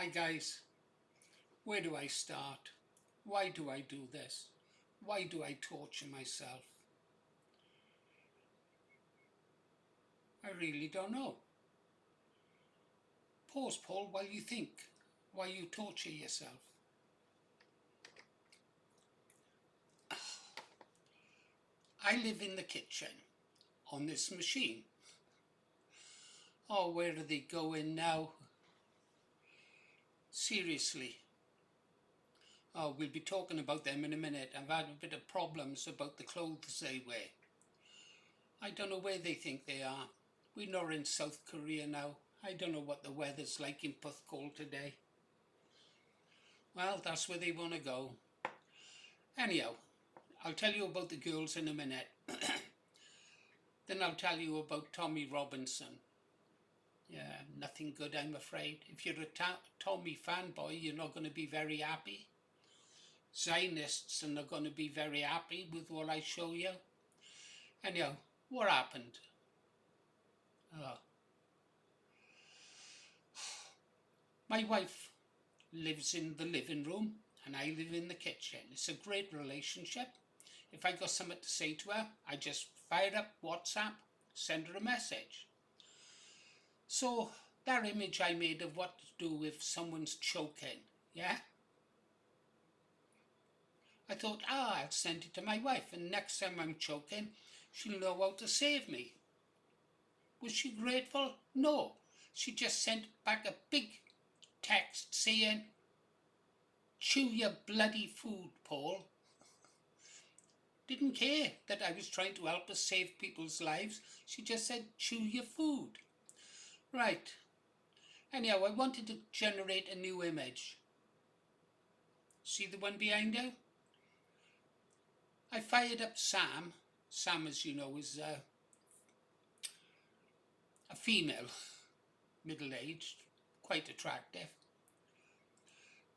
Hi guys, where do I start? Why do I do this? Why do I torture myself? I really don't know. Pause, Paul, while you think, why you torture yourself. I live in the kitchen on this machine. Oh, where are they going now? Seriously. Oh, we'll be talking about them in a minute. I've had a bit of problems about the clothes they wear. I don't know where they think they are. We're not in South Korea now. I don't know what the weather's like in Puthcall today. Well, that's where they want to go. Anyhow, I'll tell you about the girls in a minute. Then I'll tell you about Tommy Robinson. Yeah, nothing good, I'm afraid. If you're a Tommy fanboy, you're not going to be very happy. Zionists are not going to be very happy with what I show you. Anyhow, what happened? Uh, my wife lives in the living room and I live in the kitchen. It's a great relationship. If I got something to say to her, I just fire up WhatsApp, send her a message. So that image I made of what to do if someone's choking, yeah? I thought, I'll send it to my wife and next time I'm choking, she'll know how to save me. Was she grateful? No. She just sent back a big text saying, chew your bloody food, Paul. Didn't care that I was trying to help her save people's lives. She just said, chew your food. Right. Anyhow, I wanted to generate a new image. See the one behind you? I fired up Sam. Sam, as you know, is a female, middle-aged, quite attractive.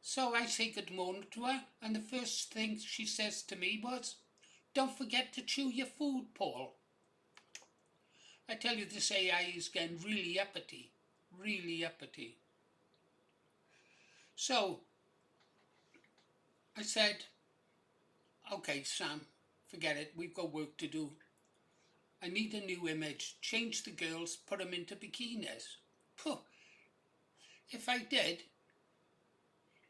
So I say good morning to her, and the first thing she says to me was, don't forget to chew your food, Paul. I tell you, this AI is getting really uppity, really uppity. So I said, okay, Sam, forget it, we've got work to do. I need a new image, change the girls, put them into bikinis. Puh. If I did,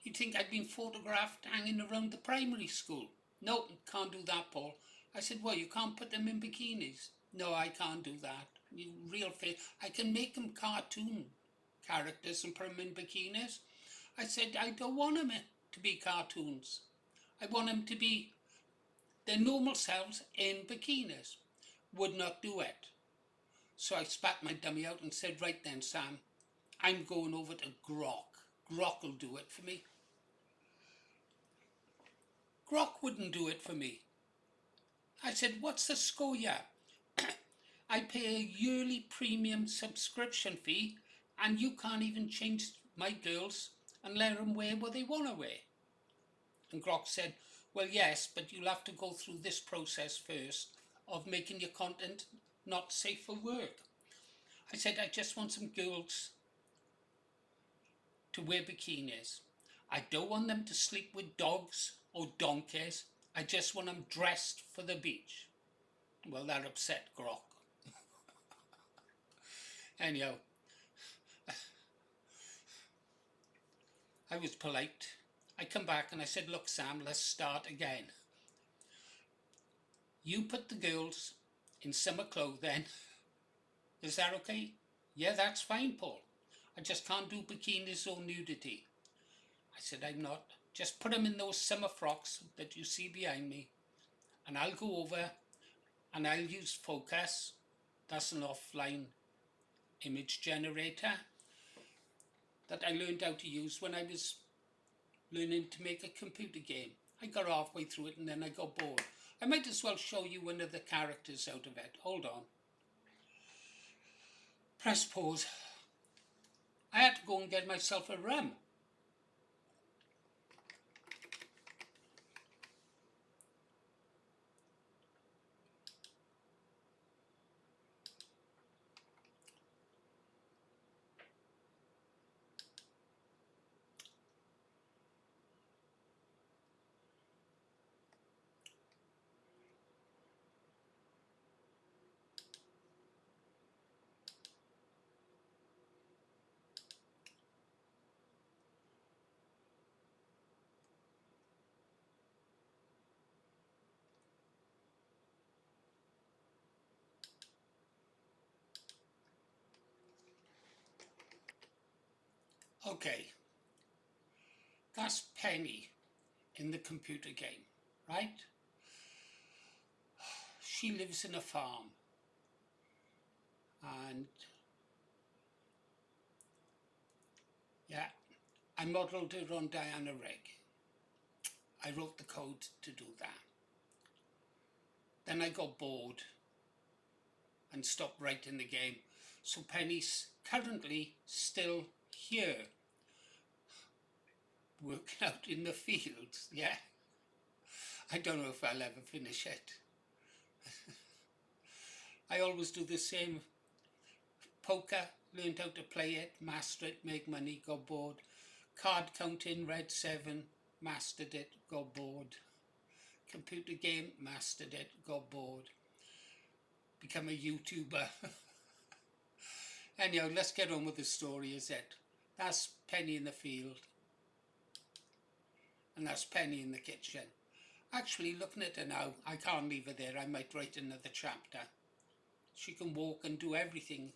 you'd think I'd been photographed hanging around the primary school. No, can't do that, Paul. I said, well, you can't put them in bikinis. No, I can't do that. You real face. I can make them cartoon characters and put them in bikinis. I said, I don't want them to be cartoons. I want them to be their normal selves in bikinis. Would not do it. So I spat my dummy out and said, right then, Sam, I'm going over to Grok. Grok will do it for me. Grok wouldn't do it for me. I said, what's the score here? I pay a yearly premium subscription fee and you can't even change my girls and let them wear what they want to wear. And Grok said, well, yes, but you'll have to go through this process first of making your content not safe for work. I said, I just want some girls to wear bikinis. I don't want them to sleep with dogs or donkeys. I just want them dressed for the beach. Well, that upset Grok. Anyhow, I was polite. I come back and I said, look, Sam, let's start again. You put the girls in summer clothing. Is that okay? Yeah, that's fine, Paul. I just can't do bikinis or nudity. I said, I'm not. Just put them in those summer frocks that you see behind me. And I'll go over and I'll use Focus. That's an offline image generator that I learned how to use when I was learning to make a computer game. I got halfway through it and then I got bored. I might as well show you one of the characters out of it. Hold on. Press pause. I had to go and get myself a rum. Okay, that's Penny in the computer game, right? She lives in a farm, and yeah, I modelled it on Diana Rigg. I wrote the code to do that. Then I got bored and stopped writing the game. So Penny's currently still here, working out in the fields, yeah. I don't know if I'll ever finish it. I always do the same. Poker, learned how to play it, master it, make money, got bored. Card counting, read 7, mastered it, got bored. Computer game, mastered it, got bored. Become a YouTuber. Anyhow, let's get on with the story, is it? That's Penny in the field. And that's Penny in the kitchen. Actually, looking at her now, I can't leave her there. I might write another chapter. She can walk and do everything.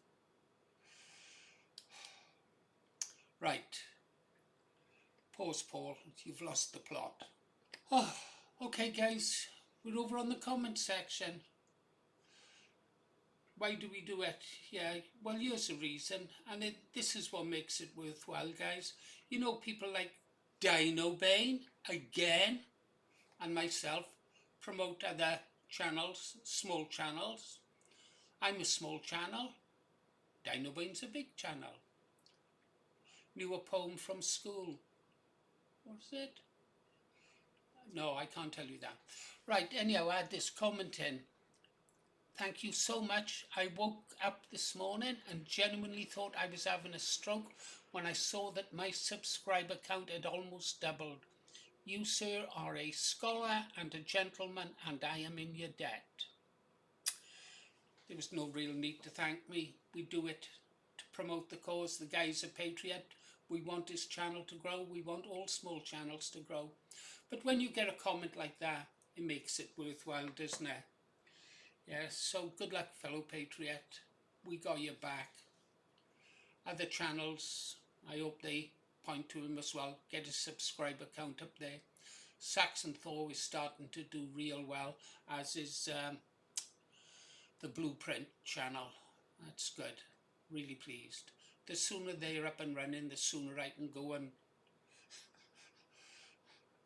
Right. Pause, Paul. You've lost the plot. Oh, okay, guys. We're over on the comment section. Why do we do it? Yeah, well, here's the reason. And this is what makes it worthwhile, guys. You know, people like Dino Bane, again, and myself promote other channels, small channels. I'm a small channel. Dino Bane's a big channel. Knew a poem from school. What's it? No, I can't tell you that. Right, anyhow, I had this comment in. Thank you so much. I woke up this morning and genuinely thought I was having a stroke when I saw that my subscriber count had almost doubled. You, sir, are a scholar and a gentleman, and I am in your debt. There was no real need to thank me. We do it to promote the cause. The guy's a patriot. We want his channel to grow. We want all small channels to grow. But when you get a comment like that, it makes it worthwhile, doesn't it? Yeah, so good luck, fellow patriot. We got your back. Other channels, I hope they point to him as well. Get his subscriber count up there. Saxon Thor is starting to do real well, as is the Blueprint channel. That's good. Really pleased. The sooner they're up and running, the sooner I can go and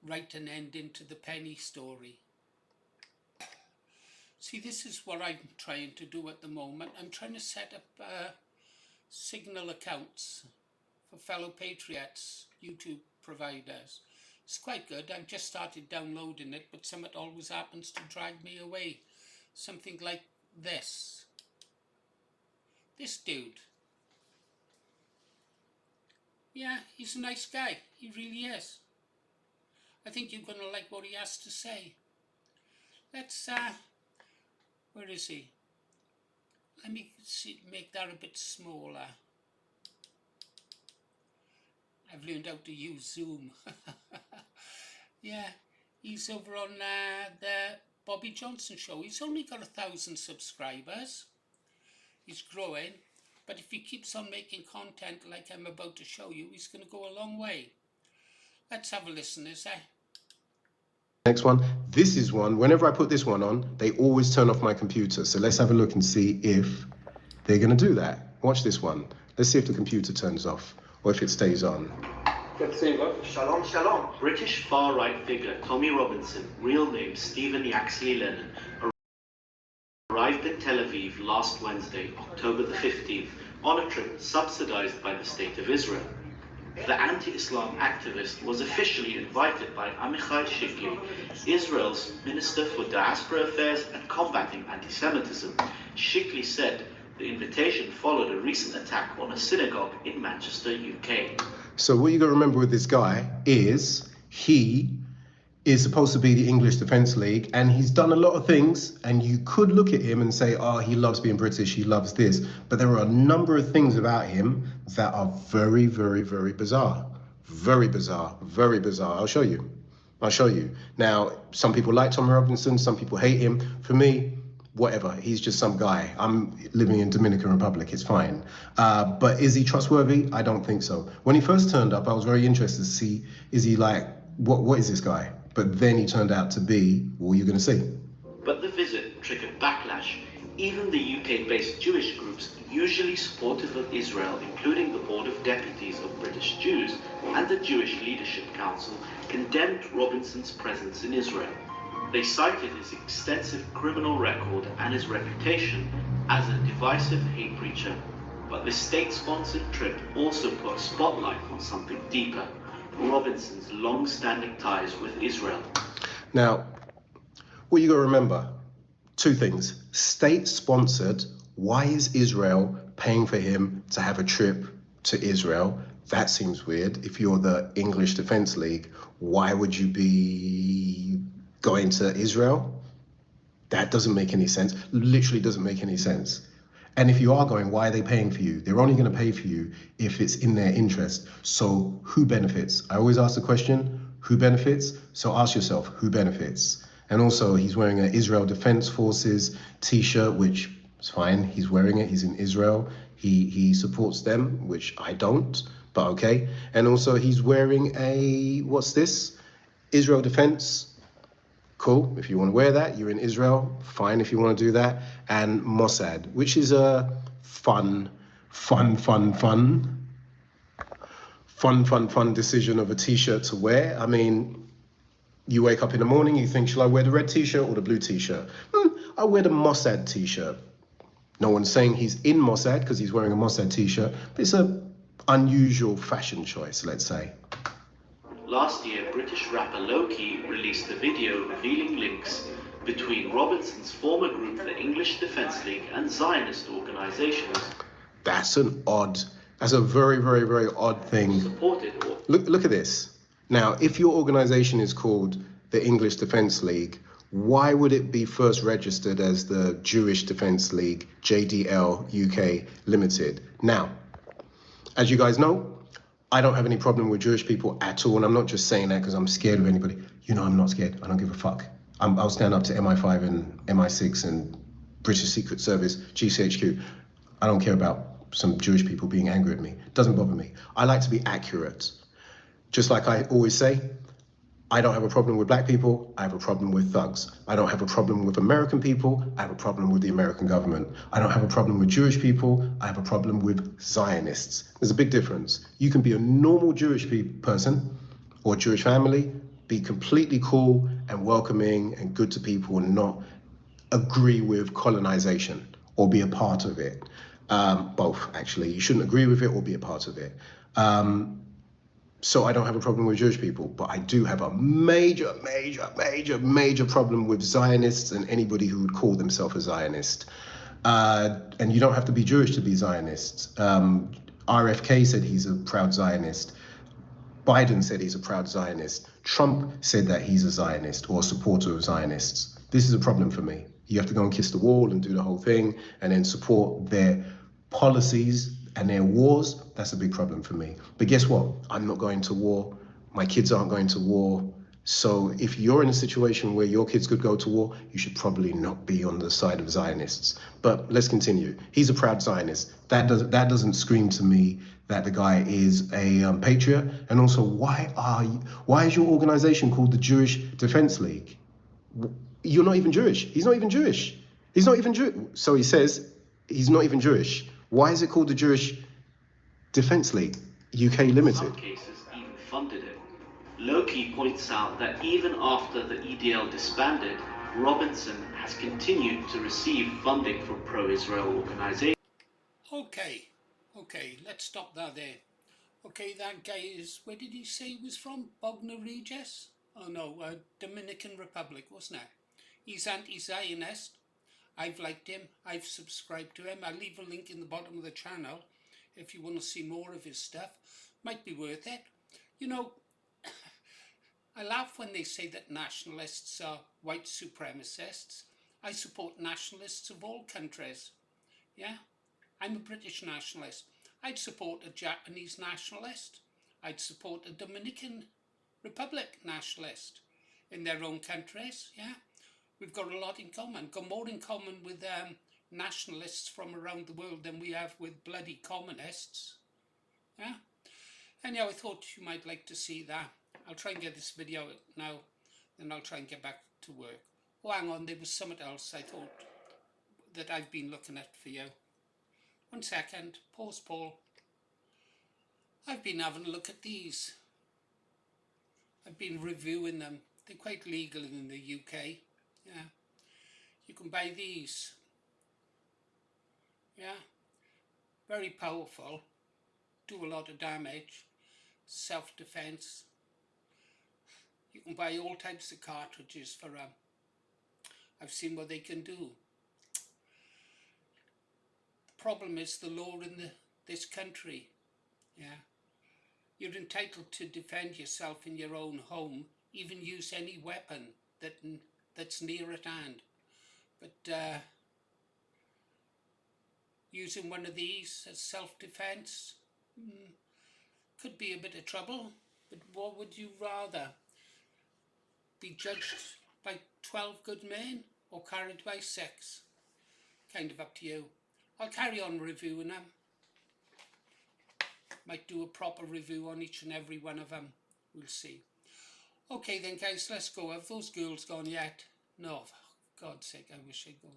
write an ending to the Penny story. See, this is what I'm trying to do at the moment. I'm trying to set up Signal accounts for fellow patriots, YouTube providers. It's quite good. I've just started downloading it, but something always happens to drag me away. Something like this. This dude. Yeah, he's a nice guy. He really is. I think you're going to like what he has to say. Let's, where is he? Let me see, make that a bit smaller. I've learned how to use Zoom. Yeah, he's over on the Bobby Johnson show. He's only got 1,000 subscribers. He's growing, but if he keeps on making content like I'm about to show you, he's going to go a long way. Let's have a listen, is there? Next one. This is one, whenever I put this one on, they always turn off my computer. So let's have a look and see if they're going to do that. Watch this one. Let's see if the computer turns off or if it stays on. Shalom, shalom. British far-right figure Tommy Robinson, real name Stephen Yaxley Lennon, arrived in Tel Aviv last Wednesday, October the 15th, on a trip subsidized by the State of Israel. The anti-Islam activist was officially invited by Amichai Shikli, Israel's Minister for Diaspora Affairs and Combating Anti-Semitism. Shikli said the invitation followed a recent attack on a synagogue in Manchester, UK. So what you got to remember with this guy is he is supposed to be the English Defence League, and he's done a lot of things, and you could look at him and say, oh, he loves being British, he loves this. But there are a number of things about him that are very, very, very bizarre. Very bizarre, very bizarre. I'll show you. Now, some people like Tommy Robinson, some people hate him. For me, whatever. He's just some guy. I'm living in Dominican Republic. It's fine. But is he trustworthy? I don't think so. When he first turned up, I was very interested to see, is he like, what is this guy? But then he turned out to be, what you're going to see. But the visit triggered backlash. Even the UK-based Jewish groups, usually supportive of Israel, including the Board of Deputies of British Jews and the Jewish Leadership Council, condemned Robinson's presence in Israel. They cited his extensive criminal record and his reputation as a divisive hate preacher. But this state-sponsored trip also put a spotlight on something deeper: Robinson's long-standing ties with Israel. Now, what you got to remember, two things. State-sponsored, why is Israel paying for him to have a trip to Israel? That seems weird. If you're the English Defence League, why would you be going to Israel? That doesn't make any sense. Literally doesn't make any sense. And if you are going, why are they paying for you? They're only going to pay for you if it's in their interest. So who benefits? I always ask the question, who benefits? So ask yourself, who benefits? And also, he's wearing an Israel Defense Forces t-shirt, which is fine. He's wearing it. He's in Israel. He supports them, which I don't, but okay. And also, he's wearing a, what's this? Israel Defense. Cool. If you want to wear that, you're in Israel. Fine if you want to do that. And Mossad, which is a fun decision of a t-shirt to wear. I mean, you wake up in the morning, you think, shall I wear the red t-shirt or the blue t-shirt? I'll wear the Mossad t-shirt. No one's saying he's in Mossad because he's wearing a Mossad t-shirt, but it's an unusual fashion choice, let's say. Last year, British rapper Loki released a video revealing links between Robinson's former group, the English Defence League, and Zionist organisations. That's a very, very, very odd thing. Look at this. Now, if your organisation is called the English Defence League, why would it be first registered as the Jewish Defence League, JDL UK Limited? Now, as you guys know, I don't have any problem with Jewish people at all, and I'm not just saying that because I'm scared of anybody. You know I'm not scared. I don't give a fuck. I'll stand up to MI5 and MI6 and British Secret Service, GCHQ. I don't care about some Jewish people being angry at me. It doesn't bother me. I like to be accurate. Just like I always say, I don't have a problem with black people, I have a problem with thugs. I don't have a problem with American people, I have a problem with the American government. I don't have a problem with Jewish people, I have a problem with Zionists. There's a big difference. You can be a normal Jewish person or Jewish family, be completely cool and welcoming and good to people and not agree with colonization or be a part of it. Both, actually. You shouldn't agree with it or be a part of it. So I don't have a problem with Jewish people, but I do have a major problem with Zionists and anybody who would call themselves a Zionist. And you don't have to be Jewish to be Zionists. RFK said he's a proud Zionist. Biden said he's a proud Zionist. Trump said that he's a Zionist or a supporter of Zionists. This is a problem for me. You have to go and kiss the wall and do the whole thing and then support their policies and their wars. That's a big problem for me. But guess what? I'm not going to war. My kids aren't going to war. So if you're in a situation where your kids could go to war, you should probably not be on the side of Zionists. But let's continue. He's a proud Zionist. That doesn't scream to me that the guy is a patriot. And also, why is your organization called the Jewish Defense League? You're not even Jewish. He's not even Jewish. He's not even Jewish. So he says he's not even Jewish. Why is it called the Jewish Defence League, UK Limited? In some cases, even funded it. Loki points out that even after the EDL disbanded, Robinson has continued to receive funding from pro-Israel organizations. Okay, let's stop that there. Okay, that guy is, where did he say he was from? Bognor Regis? Oh no, Dominican Republic, wasn't it? He's anti-Zionist. I've liked him, I've subscribed to him. I'll leave a link in the bottom of the channel if you want to see more of his stuff. Might be worth it. You know, I laugh when they say that nationalists are white supremacists. I support nationalists of all countries. Yeah, I'm a British nationalist. I'd support a Japanese nationalist. I'd support a Dominican Republic nationalist in their own countries, yeah. we've got a lot in common. Got more in common with nationalists from around the world than we have with bloody communists. Yeah. Anyhow, I thought you might like to see that. I'll try and get this video out now, then I'll try and get back to work. Oh, hang on, there was something else I thought that I've been looking at for you. 1 second, pause, Paul. I've been having a look at these. I've been reviewing them. They're quite legal in the UK. Yeah. You can buy these. Yeah. Very powerful. Do a lot of damage. Self-defense. You can buy all types of cartridges for them. I've seen what they can do. The problem is the law in this country. Yeah. You're entitled to defend yourself in your own home, even use any weapon that's near at hand. But using one of these as self-defense could be a bit of trouble. But what would you rather? Be judged by 12 good men or carried by 6? Kind of up to you. I'll carry on reviewing them. Might do a proper review on each and every one of them. We'll see. Okay then, guys, let's go. Have those girls gone yet? No, for God's sake, I wish they'd go.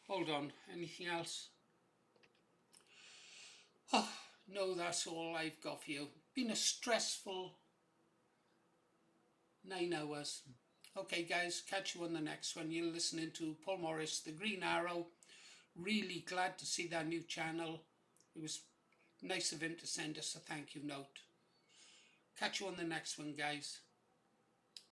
Hold on, anything else? Oh, no, that's all I've got for you. Been a stressful 9 hours. Okay, guys, catch you on the next one. You're listening to Paul Morris, The Green Arrow. Really glad to see that new channel. It was nice of him to send us a thank you note. Catch you on the next one, guys.